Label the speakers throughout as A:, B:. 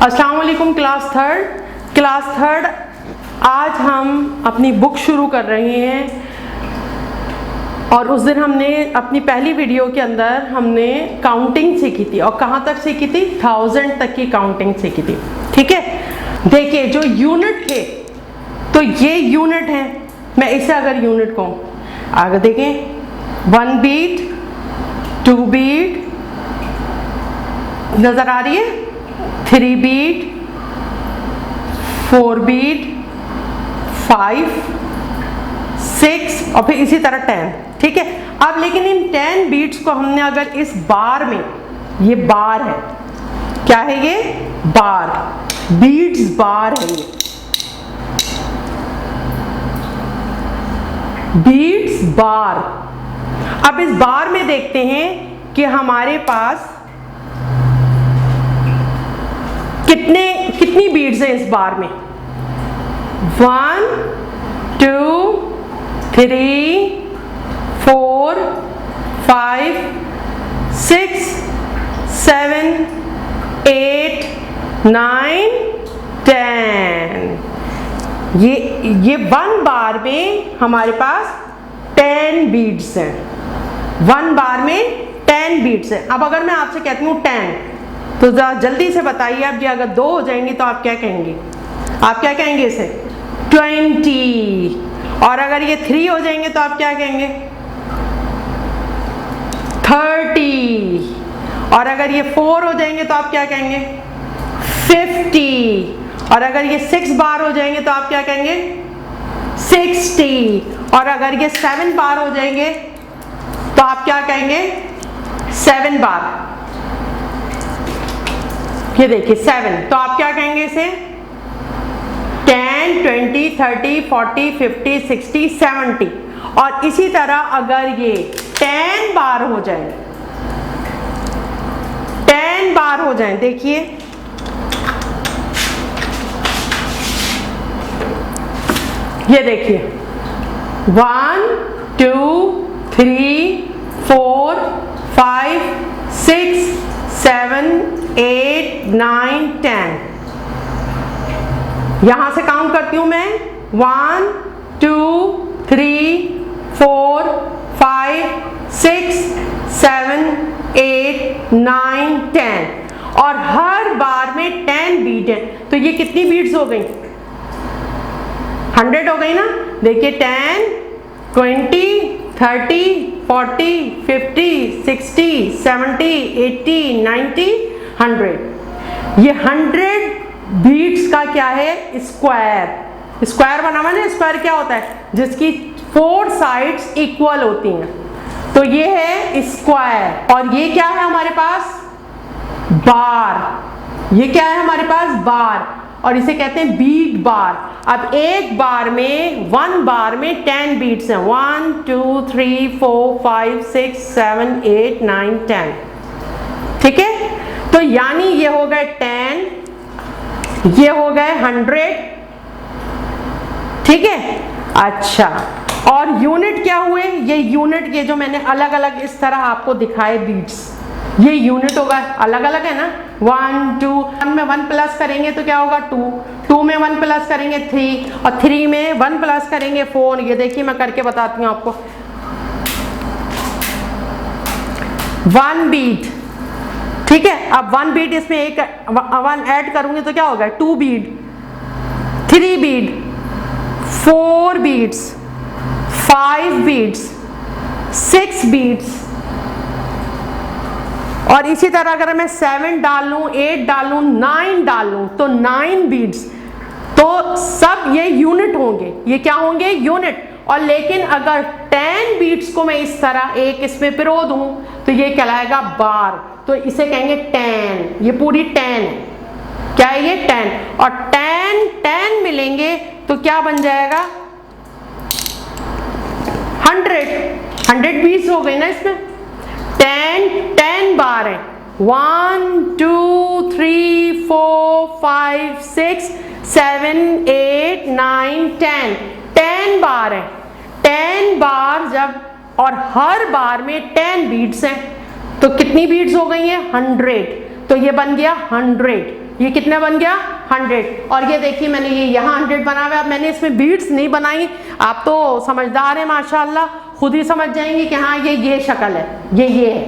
A: अस्सलाम वालेकुम class third. आज हम अपनी बुक शुरू कर रहे हैं और उस दिन हमने अपनी पहली वीडियो के अंदर हमने काउंटिंग सीखी थी और कहाँ तक सीखी थी, 1000 तक की काउंटिंग सीखी थी। ठीक है, देखिए जो यूनिट थे तो ये यूनिट है, मैं इसे अगर यूनिट कहूँ, आगे देखें 1 बीट 2 बीट नजर आ रही है, 3 बीट 4 बीट 5 6 और फिर इसी तरह 10। ठीक है, अब लेकिन इन 10 बीट्स को हमने अगर इस बार में, ये बार है, क्या है ये बार, बीट्स बार है, ये बीट्स बार। अब इस बार में देखते हैं कि हमारे पास कितनी बीट्स हैं इस बार में। 1 2 3 4 5 6 7 8 9 10। ये 1 बार में हमारे पास 10 बीट्स हैं। 1 बार में 10 बीट्स हैं। अब अगर मैं आपसे कहती हूँ 10 तो जल्दी से बताइए आप, ये अगर 2 हो जाएंगे तो आप क्या कहेंगे? आप क्या कहेंगे इसे? 20। और अगर ये 3 हो जाएंगे तो आप क्या कहेंगे? 30। और अगर ये 4 हो जाएंगे तो आप क्या कहेंगे? 50। और अगर ये 6 बार हो जाएंगे तो आप क्या कहेंगे? 60। और अगर ये 7 बार हो जाएंगे तो आप क्या कहेंगे? 7 बार। ये देखिए 7, तो आप क्या कहेंगे इसे? 10 20 30 40 50 60 70। और इसी तरह अगर ये 10 बार हो जाए, 10 बार हो जाए, देखिए ये देखिए 1 2 3 4 5 6 7 8 9 10। यहां से काउंट करती हूं मैं 1 2 3 4 5 6 7 8 9 10। और हर बार में 10 बीट है, तो ये कितनी बीट्स हो गई? 100 हो गई ना। देखिए 10 20 30 40 50 60 70 80 90 100। ये 100 बीट्स का क्या है? स्क्वायर। स्क्वायर बना हुआ है। स्क्वायर क्या होता है? जिसकी 4 साइड्स इक्वल होती हैं, तो ये है स्क्वायर। और ये क्या है हमारे पास? बार। ये क्या है हमारे पास? बार। और इसे कहते हैं बीट बार। अब एक बार में, 1 बार में 10 बीट्स हैं। 1 2 3 4 5 6 7 8 9 10। ठीक है, तो यानी ये हो गए 10, ये हो गए 100। ठीक है, अच्छा, और यूनिट क्या हुए? ये यूनिट, ये जो मैंने अलग अलग इस तरह आपको दिखाए बीट्स, ये यूनिट होगा। अलग अलग है ना। 1 2 1 में 1 प्लस करेंगे तो क्या होगा? 2 2 में 1 प्लस करेंगे 3 और 3 में 1 प्लस करेंगे 4। ये देखिए मैं करके बताती हूँ आपको। 1 बीट, ठीक है। अब 1 बीट, इसमें एक 1 ऐड करूंगी तो क्या होगा? 2 beat 3 beat 4 beats 5 beats 6 beats. और इसी तरह अगर मैं 7 डाल लूं, 8 डाल लूं, 9 डाल लूं तो 9 बीट्स। तो सब ये यूनिट होंगे। ये क्या होंगे? यूनिट। और लेकिन अगर 10 बीट्स को मैं इस तरह एक इसमें पिरो दूं तो ये कहलाएगा बार। तो इसे कहेंगे 10। ये पूरी 10 है। क्या है ये? 10। और 10 मिलेंगे तो क्या बन जाएगा? 100 बीट्स हो गई ना इसमें। 10 बार है। 1 2 3 4 5 6 7 8 9 10 बार है। 10 बार जब, और हर बार में 10 बीट्स हैं, तो कितनी बीट्स हो गई हैं? 100। तो ये बन गया 100। ये कितना बन गया 100। और ये देखिए मैंने ये यहाँ 100 बना हुआ है। अब मैंने इसमें बीट्स नहीं बनाई, आप तो समझदार हैं माशाल्लाह, खुद ही समझ जाएंगे कि हाँ ये शक्ल है, ये है,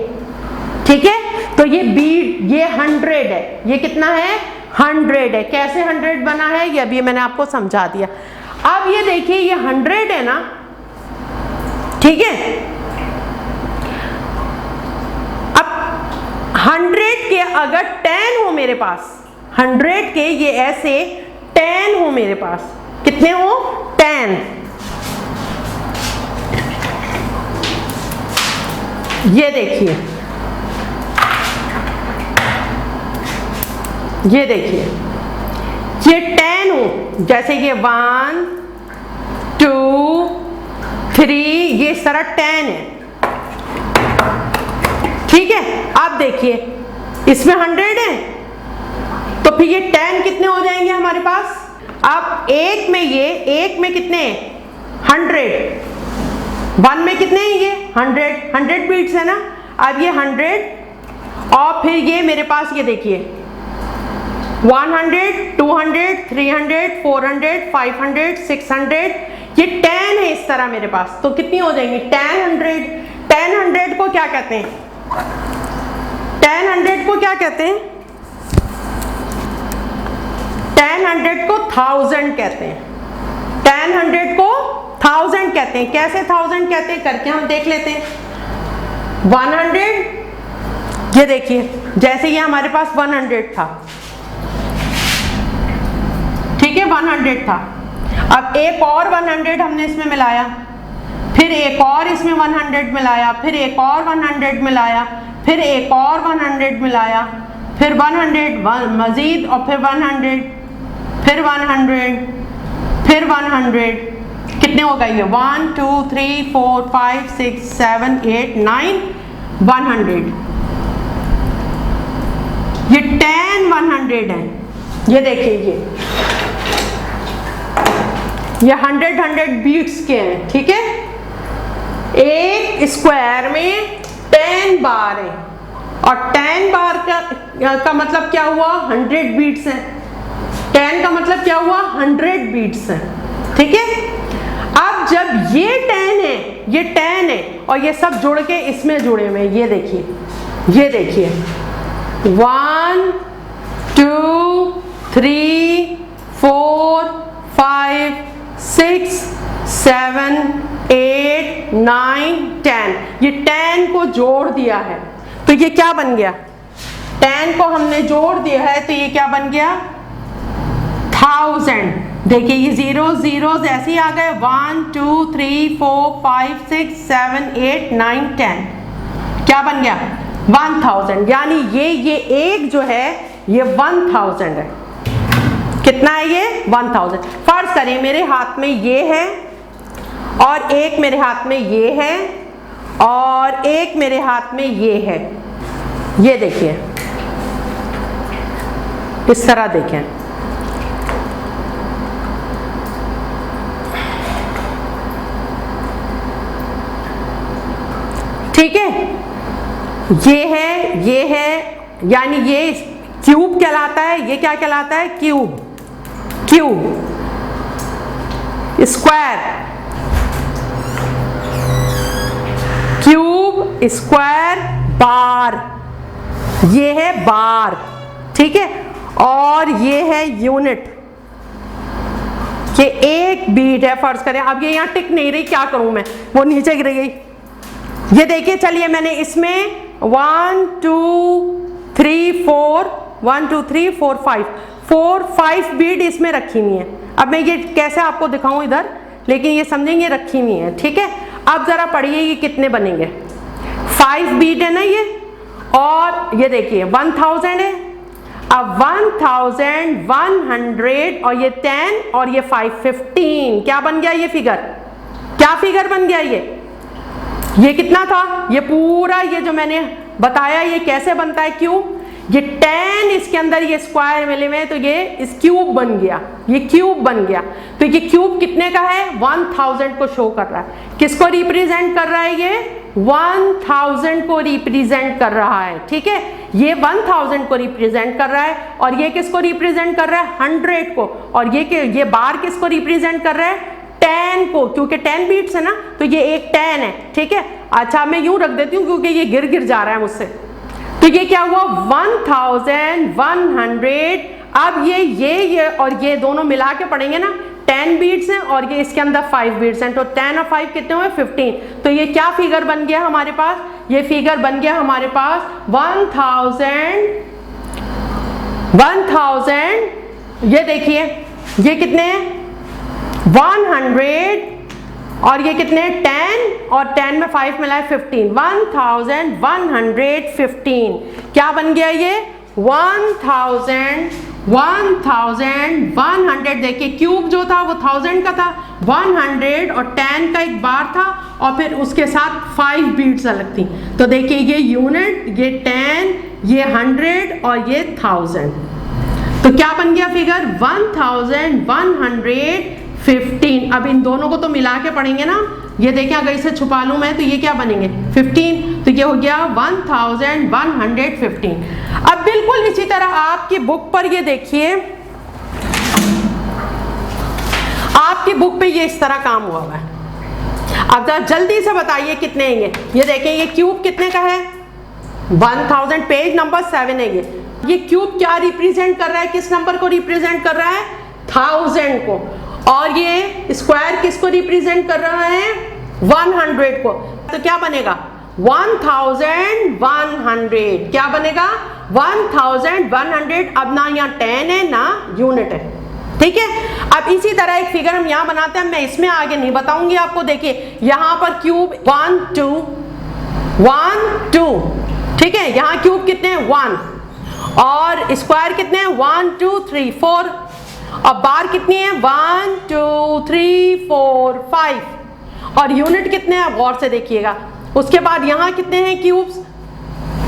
A: ठीक है। तो ये बीट, ये 100 है, ये कितना है 100 है। कैसे 100 बना है ये अभी मैंने आपको समझा दिया। अब ये देखिए ये 100 है ना, ठीक है। अब 100 के अगर 10 हो मेरे पास, 100 के ये ऐसे 10 हो मेरे पास, कितने हो 10, ये देखिए, ये देखिए ये 10 हो, जैसे ये 1 2 3, ये सारा 10 है, ठीक है। अब देखिए इसमें 100 है, तो फिर ये 10 कितने हो जाएंगे हमारे पास। अब एक में ये, एक में कितने 100, 1 में कितने हैं ये 100 बीट्स है ना। अब ये 100 और फिर ये मेरे पास ये देखिए 100 200 300 400 500 600, ये 10 है इस तरह मेरे पास, तो कितनी हो जाएंगी 10 100 को क्या कहते हैं, 10 को क्या कहते हैं, 10 को 1000 कहते हैं, 10 को 1000 कहते हैं। कैसे 1000 कहते हैं करके हम देख लेते हैं। 100, ये देखिए जैसे ये हमारे पास 100 था, ठीक है 100 था। अब एक और 100 हमने इसमें मिलाया, फिर एक और इसमें 100 मिलाया, फिर एक और 100 मिलाया, फिर एक और 100 मिलाया, फिर 100 मजीद, और फिर 100, फिर 100, फिर 100, कितने हो गए ये 1 2 3 4 5 6 7 8 9 100, ये 10 100 है। ये देखिए ये 100 बीट्स के हैं, ठीक है। एक स्क्वायर में 10 बार है, और 10 बार का मतलब क्या हुआ 100 बीट्स है। 10 का मतलब क्या हुआ 100 बीट्स है, ठीक है। अब जब ये 10 है, ये 10 है, और ये सब जुड़ के इसमें जुड़े हुए, ये देखिए, ये देखिए 1 2 3 4 5 6 7 8 9 10, ये 10 को जोड़ दिया है, तो ये क्या बन गया, 10 को हमने जोड़ दिया है, तो ये क्या बन गया 1000। देखिए ये 0 0 ऐसे ही आ गए, 1 2 3 4 5 6 7 8 9 10, क्या बन गया 1000। यानी ये एक जो है ये 1000 है। कितना है ये 1000। फर्ज करें मेरे हाथ में ये है, और एक मेरे हाथ में ये है, और एक मेरे हाथ में ये है। ये देखिए इस तरह देखें, ठीक है। ये है, यानी ये क्यूब कहलाता है। ये क्या कहलाता है cube, square, cube square bar, ये है बार, ठीक है। और ये है यूनिट, ये एक बीट है फर्ज करें। अब ये यहाँ टिक नहीं रही, क्या करूं मैं, वो नीचे गिर गई। ये देखिए, चलिए मैंने इसमें 1 2 3 4 1 2 3 4 5 बीट इसमें रखी हुई है। अब मैं ये कैसे आपको दिखाऊं इधर, लेकिन ये समझेंगे रखी हुई है, ठीक है। अब जरा पढ़िए ये कितने बनेंगे, 5 बीट है ना ये, और ये देखिए 1000 है। अब 1000 100 और ये 10 और ये 5 15, क्या बन गया ये फिगर, क्या फिगर बन गया ये कितना था, ये पूरा ये जो मैंने बताया ये कैसे बनता है क्यूब। ये 10 इसके अंदर ये स्क्वायर मिले हुए, तो ये इस क्यूब बन गया, ये क्यूब बन गया। तो ये क्यूब कितने का है 1000 को शो कर रहा है। किसको रिप्रेजेंट कर रहा है ये 1000 को रिप्रेजेंट कर रहा है, ठीक है। ये 1000 को रिप्रेजेंट कर रहा है और ये किसको रिप्रेजेंट कर रहा है, 100 को। और ये बार किसको रिप्रेजेंट कर रहा है, 10 को, क्योंकि 10 बीट्स है ना, तो ये एक 10 है, ठीक है। अच्छा मैं यूं रख देती हूँ क्योंकि ये गिर जा रहा है मुझसे। तो ये क्या हुआ, 1100। अब ये और ये दोनों मिला के पढ़ेंगे ना, 10 बीट्स हैं और ये इसके अंदर 5 बीट्स हैं, तो 10 और 5 कितने हुए, 15। तो ये क्या फिगर बन गया हमारे पास, ये फिगर बन गया हमारे पास 1000। ये देखिए ये कितने हैं, 100 और ये कितने, 10 और 10 में 5 मिला है 15, 1115। क्या बन गया ये, 1100। देखिए क्यूब जो था वो 1000 का था, 100 और 10 का एक बार था और फिर उसके साथ 5 बीट्स अलग थी। तो देखिए ये यूनिट, ये 10, ये 100 और ये 1000। तो क्या बन गया फिगर, 1115। अब इन दोनों को तो मिला के पढ़ेंगे ना, ये देखिए अगर इसे छुपा लूं मैं तो ये क्या बनेंगे, 15। तो ये हो गया 1115। अब बिल्कुल इसी तरह आपकी बुक पर ये देखिए, आपकी बुक पे ये इस तरह काम हुआ है। अब जरा जल्दी से बताइए कितने हैं ये देखिए ये क्यूब कितने का है, 1000, पेज नंबर 7 है ये क्यूब क्या रिप्रेजेंट कर रहा है, किस नंबर को रिप्रेजेंट कर रहा है, 1000 को। और ये स्क्वायर किसको रिप्रेजेंट कर रहा है, 100 को। तो क्या बनेगा, 1100। क्या बनेगा, 1100। अब ना यहाँ 10 है ना यूनिट है, ठीक है। अब इसी तरह एक फिगर हम यहाँ बनाते हैं, मैं इसमें आगे नहीं बताऊंगी आपको। देखिए यहाँ पर क्यूब 1 2, ठीक है। यहाँ क्यूब कितने हैं, 1 और स्क्वायर कितने हैं, 1 2 3 4। अब बार कितनी है, 1 2 3 4 5 और यूनिट कितने हैं, गौर से देखिएगा। उसके बाद यहाँ कितने हैं क्यूब्स,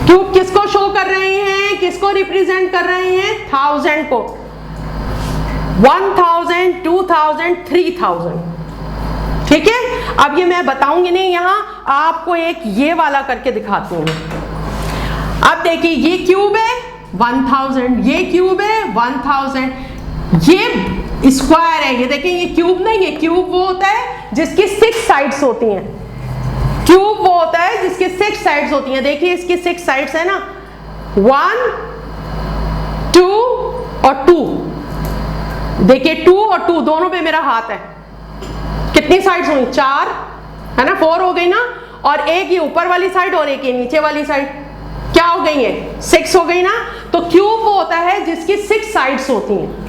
A: क्यूब किसको शो कर रहे हैं, किसको रिप्रेजेंट कर रहे हैं, 1000 को, 1000 2000 3000, ठीक है। अब ये मैं बताऊंगी नहीं, यहाँ आपको एक ये वाला करके दिखाती हूँ। अब देखिए ये क्यूब है 1000, ये क्यूब है 1000, ये स्क्वायर है। ये देखिए ये क्यूब नहीं, ये क्यूब वो होता है जिसकी 6 साइड्स होती हैं। क्यूब वो होता है जिसकी 6 साइड्स होती हैं। देखिए इसकी 6 साइड्स है ना, 1 2 और 2। देखिए 2 और 2 दोनों पे मेरा हाथ है। कितनी साइड्स हुई, 4 है ना, 4 हो गई ना। और एक ये ऊपर वाली साइड और एक ये नीचे वाली साइड, क्या हो गई है, 6 हो गई ना। तो क्यूब वो होता है जिसकी 6 साइड्स होती हैं।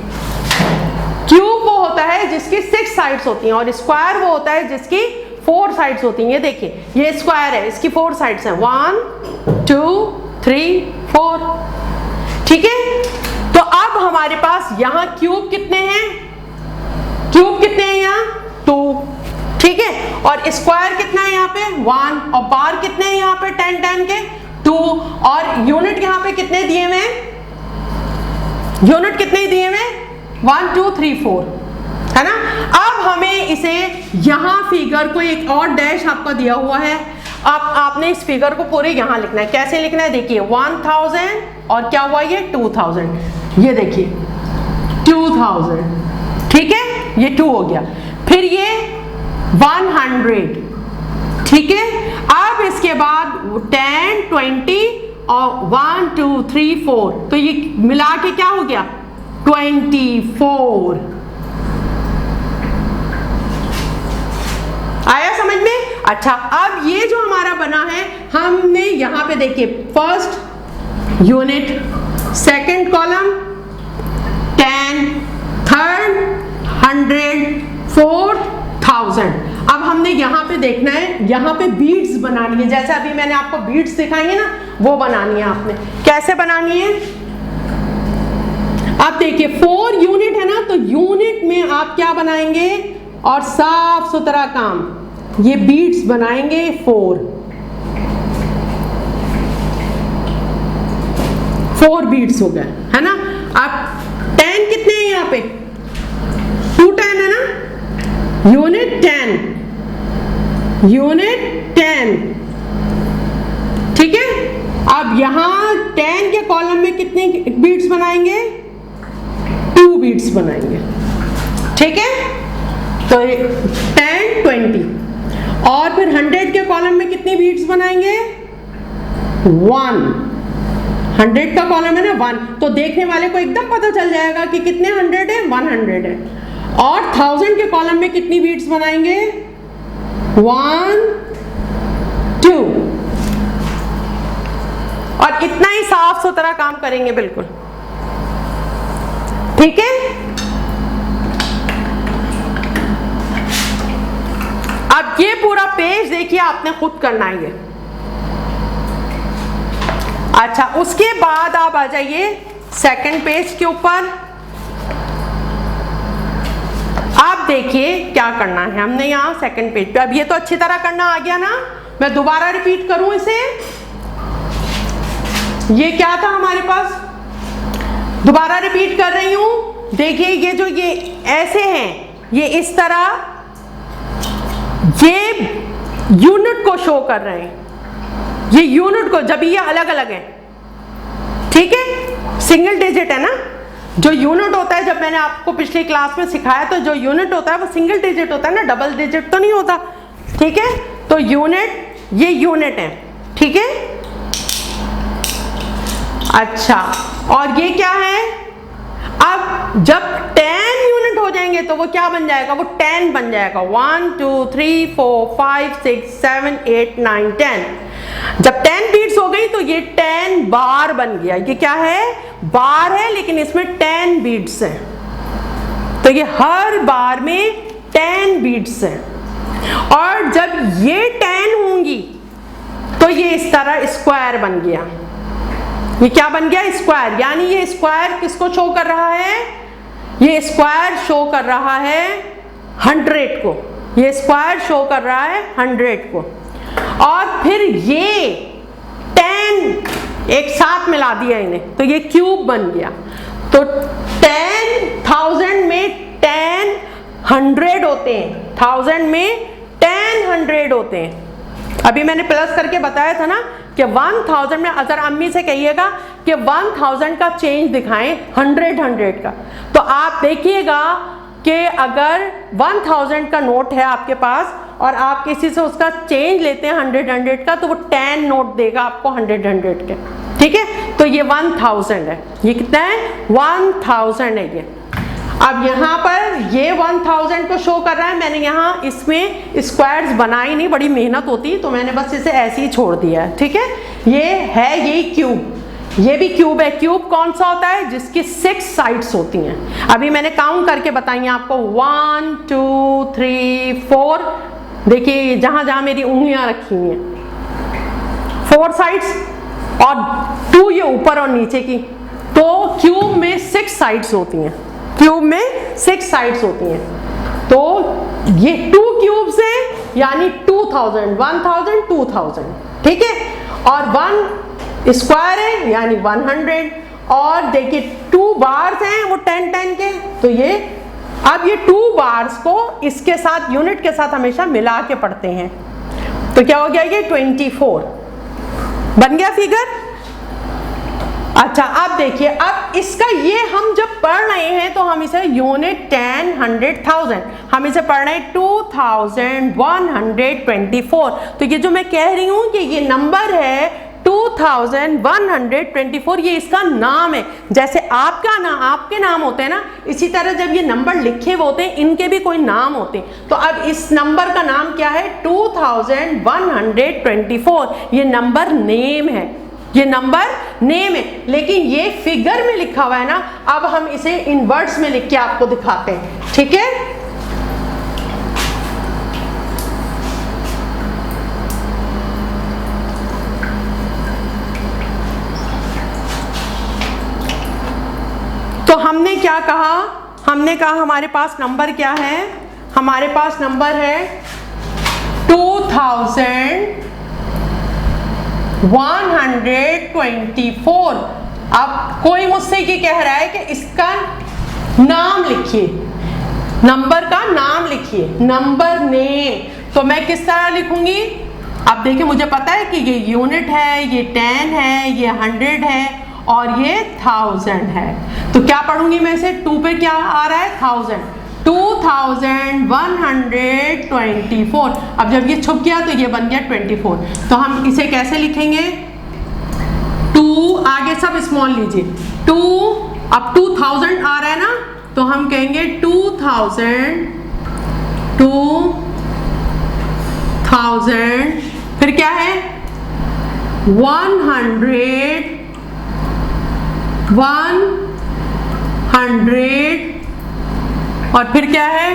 A: क्यूब वो होता है जिसकी 6 साइड्स होती हैं और स्क्वायर वो होता है जिसकी 4 साइड्स होती हैं। ये देखिए ये स्क्वायर है, इसकी 4 साइड्स हैं, 1 2 3 4, ठीक है। तो अब हमारे पास यहाँ क्यूब कितने हैं, क्यूब कितने हैं यहाँ, 2, ठीक है। और स्क्वायर कितना है यहाँ पे, 1 और बार कितने हैं यहाँ पे 10 10 के, 2 और यूनिट यहाँ पे कितने दिए हुए, यूनिट कितने दिए हुए, 1 2 3 4, है ना। अब हमें इसे यहाँ फिगर को एक और डैश आपका दिया हुआ है, आपने इस फिगर को पूरे यहाँ लिखना है। कैसे लिखना है, देखिए 1000 और क्या हुआ ये 2000, ये देखिए 2000, ठीक है, ये 2 हो गया। फिर ये 100, ठीक है। अब इसके बाद 10 20 और 1 2 3 4, तो ये मिला के क्या हो गया, 24। आया समझ में। अच्छा अब ये जो हमारा बना है, हमने यहाँ पे देखिए first unit, second column 10, third 100, fourth 1000। अब हमने यहाँ पे देखना है, यहाँ पे बीट्स बनानी है, जैसे अभी मैंने आपको बीट्स दिखाएंगे ना, वो बनानी है आपने। कैसे बनानी है, अब देखिए 4 यूनिट है ना, तो यूनिट में आप क्या बनाएंगे, और साफ सुथरा काम, ये बीट्स बनाएंगे 4 बीट्स हो गए, है ना। अब 10 कितने हैं यहाँ पे, 2 10 है ना, यूनिट 10, यूनिट 10, यहाँ 10 के कॉलम में कितने बीट्स बनाएंगे? 2 बीट्स बनाएंगे, ठीक है। तो 10 20 और फिर 100 के कॉलम में कितनी बीट्स बनाएंगे? 1। 100 का कॉलम है ना 1, तो देखने वाले को एकदम पता चल जाएगा कि कितने 100 है, 100 है। और 1000 के कॉलम में कितनी बीट्स बनाएंगे? 1 2। और इतना ही साफ सुथरा काम करेंगे बिल्कुल, ठीक है। अब ये पूरा पेज देखिए, आपने खुद करना है ये। अच्छा, उसके बाद आप आ जाइए सेकंड पेज के ऊपर। आप देखिए क्या करना है हमने यहाँ सेकंड पेज पे। अब ये तो अच्छी तरह करना आ गया ना, मैं दोबारा रिपीट करूं इसे। ये क्या था हमारे पास, दोबारा रिपीट कर रही हूं। देखिए ये जो ये ऐसे हैं, ये इस तरह ये यूनिट को शो कर रहे हैं, ये यूनिट को, जब ये अलग अलग है, ठीक है। सिंगल डिजिट है ना, जो यूनिट होता है, जब मैंने आपको पिछली क्लास में सिखाया तो जो यूनिट होता है वो सिंगल डिजिट होता है ना, डबल डिजिट तो नहीं होता, ठीक है। तो यूनिट, ये यूनिट है, ठीक है। अच्छा, और ये क्या है? अब जब 10 यूनिट हो जाएंगे तो वो क्या बन जाएगा? वो 10 बन जाएगा। 1 2 3 4 5 6 7 8 9 10। जब 10 बीट्स हो गई तो ये 10 बार बन गया। ये क्या है? बार है, लेकिन इसमें 10 बीट्स हैं, तो ये हर बार में 10 बीट्स हैं। और जब ये 10 होंगी तो ये इस तरह स्क्वायर बन गया। ये क्या बन गया? स्क्वायर। यानी ये स्क्वायर किसको शो कर रहा है? ये स्क्वायर शो कर रहा है 100 को। ये स्क्वायर शो कर रहा है 100 को। और फिर ये 10 एक साथ मिला दिया इन्हें, तो ये क्यूब बन गया। तो 10,000 में 10 100 होते हैं, 1000 में 10 100 होते हैं। अभी मैंने प्लस करके बताया था ना कि 1000 में, अगर अम्मी से कहिएगा कि 1000 का चेंज दिखाएं 100 का, तो आप देखिएगा कि अगर 1000 का नोट है आपके पास और आप किसी से उसका चेंज लेते हैं 100 का, तो वो 10 नोट देगा आपको 100 के, ठीक है। तो ये 1000 है। ये कितना है? 1000 है ये। अब यहाँ पर ये 1000 को शो कर रहा है। मैंने यहाँ इसमें स्क्वायर्स बनाई नहीं, बड़ी मेहनत होती, तो मैंने बस इसे ऐसे ही छोड़ दिया है, ठीक है। ये है, ये क्यूब, ये भी क्यूब है। क्यूब कौन सा होता है? जिसकी 6 साइड्स होती हैं। अभी मैंने काउंट करके बताई आपको, 1 2 3 4। देखिए जहां जहां मेरी उंगलियां रखी हुई हैं, 4 साइड्स और 2 ये ऊपर और नीचे की। तो क्यूब में 6 साइड्स होती हैं, क्यूब में 6 साइड्स होती हैं। तो ये 2 क्यूब्स हैं, यानी 2000, 1000 2000, ठीक है। और 1 स्क्वायर है, यानी 100। और देखिए 2 बार्स हैं, वो 10 के। तो ये, अब ये 2 बार्स को इसके साथ, यूनिट के साथ हमेशा मिला के पढ़ते हैं। तो क्या हो गया? ये 24 बन गया फिगर। अच्छा, अब देखिए, अब इसका ये हम जब पढ़ रहे हैं तो हम इसे यूनिट 10 100 1000, हम इसे पढ़ रहे हैं 2124। तो ये जो मैं कह रही हूं कि ये नंबर है 2124, ये इसका नाम है। जैसे आपके नाम होते हैं ना, इसी तरह जब ये नंबर लिखे हुए होते हैं, इनके भी कोई नाम होते हैं। तो अब इस नंबर का नाम क्या है? 2124। ये नंबर नेम है, ये नंबर नेम है। लेकिन ये फिगर में लिखा हुआ है ना, अब हम इसे इन वर्ड्स में लिख के आपको दिखाते हैं, ठीक है। तो हमने क्या कहा? हमने कहा हमारे पास नंबर क्या है? हमारे पास नंबर है 2124। अब कोई मुझसे ये कह रहा है कि इसका नाम लिखिए, नंबर का नाम लिखिए, नंबर नेम। तो मैं किस तरह लिखूंगी? अब देखिए मुझे पता है कि ये यूनिट है, ये 10 है, ये 100 है और ये 1000 है। तो क्या पढ़ूंगी मैं इसे, 2 पे क्या आ रहा है 1000, 2124। अब जब ये छुप गया तो ये बन गया 24। तो हम इसे कैसे लिखेंगे, 2 आगे सब स्मॉल लीजिए, 2 अब 2000 आ रहा है ना, तो हम कहेंगे 2000, फिर क्या है 100 और फिर क्या है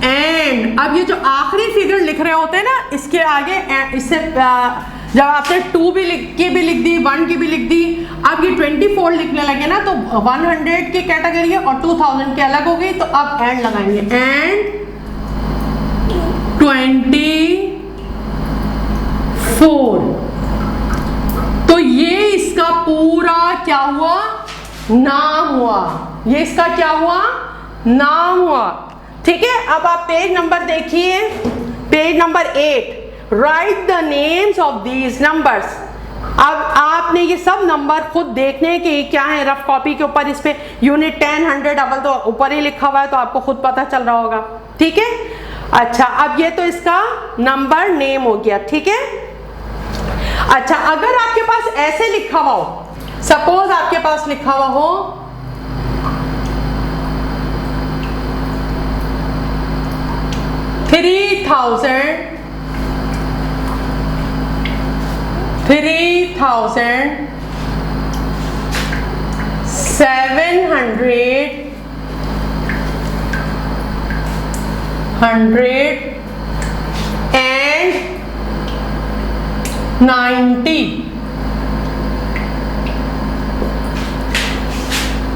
A: एंड। अब ये जो आखिरी फिगर लिख रहे होते हैं ना, इसके आगे इससे जब आपने 2 भी लिख दी, 1 की भी लिख दी, अब ये 24 लिखने लगे ना, तो 100 की कैटेगरी है और 2000 की अलग हो गई, तो अब एंड लगाएंगे, एंड 24। तो ये इसका पूरा क्या हुआ, नाम हुआ, ये इसका क्या हुआ, नाम हुआ। ठीक है, अब आप पेज नंबर देखिए, page number 8, right the names of these numbers. अब आपने ये सब नंबर खुद देखने के क्या है, रफ कॉपी के ऊपर इस पे यूनिट 10, 100 डबल तो ऊपर ही लिखा हुआ है, तो आपको खुद पता चल रहा होगा। ठीक है, अच्छा अब ये तो इसका नंबर नेम हो गया। ठीक है, अच्छा अगर आपके पास ऐसे लिखा हुआ हो, सपोज आपके पास लिखा हुआ हो 3,790।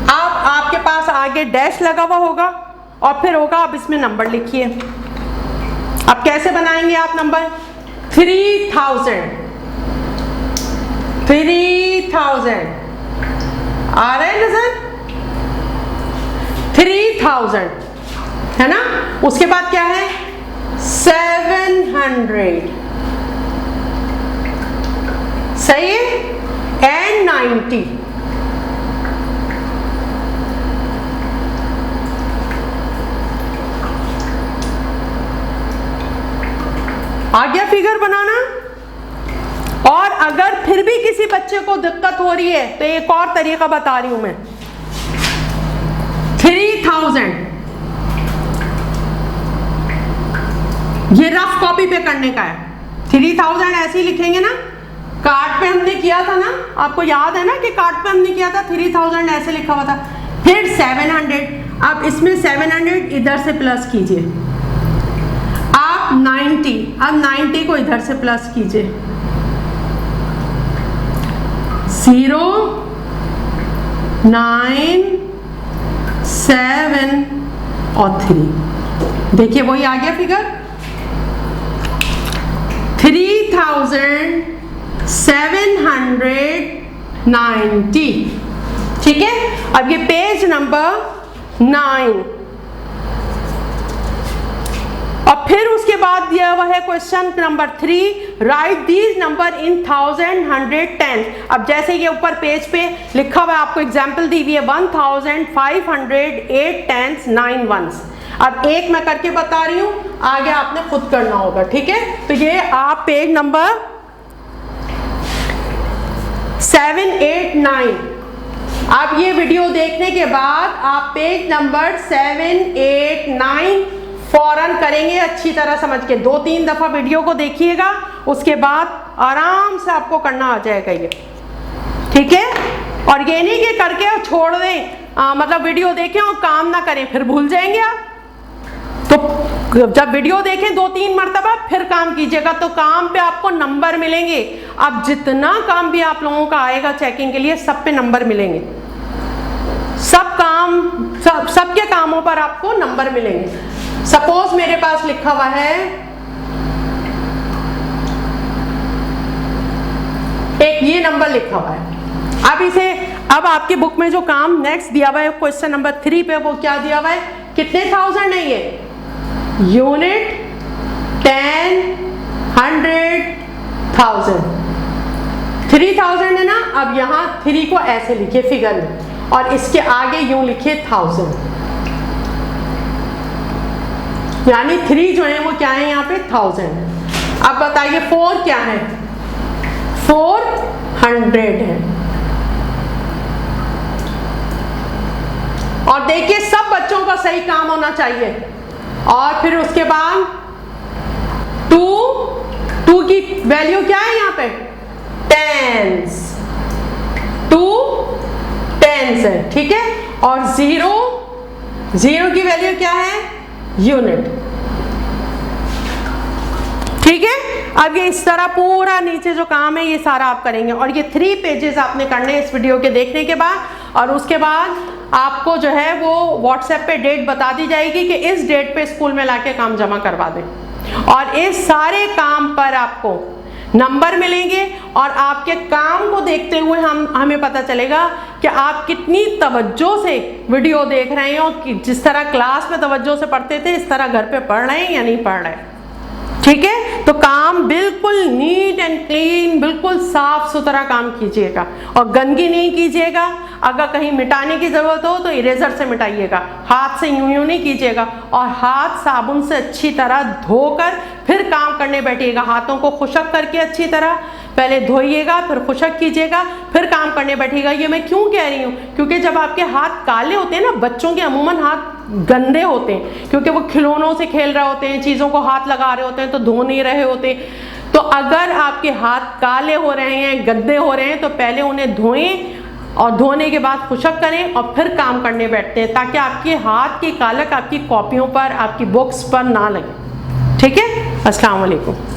A: अब आपके पास आगे डैश लगा हुआ होगा और फिर होगा, अब इसमें नंबर लिखिए। अब कैसे बनाएंगे आप नंबर, 3000 आ रहा है नजर, 3000 है ना, उसके बाद क्या है 700, सही है, एंड 90। आ गया फिगर बनाना। और अगर फिर भी किसी बच्चे को दिक्कत हो रही है तो एक और तरीका बता रही हूं मैं, 3000 ये रफ कॉपी पे करने का है। 3000 ऐसे ही लिखेंगे ना, कार्ड पे हमने किया था ना, आपको याद है ना कि कार्ड पे हमने किया था, 3000 ऐसे लिखा हुआ था। फिर 700, अब इसमें 700 इधर से प्लस कीजिए, आप 90, अब 90 को इधर से प्लस कीजिए, 0 9 7 और 3। देखिए वही आ गया फिगर, 3790। ठीक है, अब ये पेज नंबर 9 और फिर उसके बाद दिया हुआ है question number 3, right these number in 1000, 100, 10। अब जैसे ये ऊपर पेज पे लिखा हुआ है, आपको एग्जांपल दी हुई है 1500, 8 10s, 9 1s। अब एक मैं करके बता रही हूं, आगे आपने खुद करना होगा। ठीक है, तो ये आप पेज नंबर 7, 8, 9, आप ये वीडियो देखने के बाद आप पेज नंबर 7, 8, 9 फौरन करेंगे, अच्छी तरह समझ के 2-3 दफा वीडियो को देखिएगा, उसके बाद आराम से आपको करना आ जाएगा ये। ठीक है, और ये नहीं कि करके और छोड़ दें, मतलब वीडियो देखें और काम ना करें, फिर भूल जाएंगे आप। तो जब वीडियो देखें 2-3 मरतबा फिर काम कीजिएगा, तो काम पे आपको नंबर मिलेंगे। अब जितना काम भी आप लोगों का आएगा चेकिंग के लिए, सब पे नंबर मिलेंगे, सबके कामों पर आपको नंबर मिलेंगे। सपोज मेरे पास लिखा हुआ है एक ये नंबर लिखा हुआ है, अब आपकी बुक में जो काम नेक्स्ट दिया हुआ है क्वेश्चन नंबर 3 पे, वो क्या दिया हुआ है, कितने 1000 है ये, यूनिट 10, 100, 1000, 3000 है ना। अब यहाँ 3 को ऐसे लिखे फिगर में और इसके आगे यूं लिखे 1000, यानी 3 जो है वो क्या है यहाँ पे 1000 है। अब बताइए 4 क्या है, 400 है। और देखिए सब बच्चों का सही काम होना चाहिए। और फिर उसके बाद 2 की वैल्यू क्या है यहाँ पे, टेंस, 2 टेंस है, ठीक है। और 0 की वैल्यू क्या है, यूनिट, ठीक है। अब ये इस तरह पूरा नीचे जो काम है ये सारा आप करेंगे और ये 3 पेजेस आपने करने इस वीडियो के देखने के बाद। और उसके बाद आपको जो है वो व्हाट्सएप पे डेट बता दी जाएगी कि इस डेट पे स्कूल में लाके काम जमा करवा दें और इस सारे काम पर आपको नंबर मिलेंगे और आपके काम को देखते हुए हमें पता चलेगा कि आप कितनी तवज्जो से वीडियो देख रहे हैं और जिस तरह क्लास में तवज्जो से पढ़ते थे इस तरह घर पे पढ़ रहे हैं या नहीं पढ़ रहे, ठीक है। तो काम बिल्कुल नीट एंड क्लीन, बिल्कुल साफ सुथरा काम कीजिएगा और गंदगी नहीं कीजिएगा। अगर कहीं मिटाने की जरूरत हो तो इरेजर से मिटाइएगा, हाथ से यूं यूं नहीं कीजिएगा। और हाथ साबुन से अच्छी तरह धोकर फिर काम करने बैठिएगा। हाथों को खुशक करके अच्छी तरह पहले धोइएगा, फिर खुशक कीजिएगा, फिर काम करने बैठिएगा। ये मैं क्यों कह रही हूँ, क्योंकि जब आपके हाथ काले होते हैं ना, बच्चों के अमूमन हाथ गंदे होते हैं क्योंकि वो खिलौनों से खेल रहे होते हैं, चीज़ों को हाथ लगा रहे होते हैं तो धो नहीं रहे होते। तो अगर आपके हाथ काले हो रहे हैं, गंदे हो रहे हैं, तो पहले उन्हें धोएं और धोने के बाद खुशक करें और फिर काम करने बैठते हैं ताकि आपके हाथ की कालक आपकी कॉपियों पर, आपकी बुक्स पर ना लगे, ठीक है। अस्सलाम वालेकुम।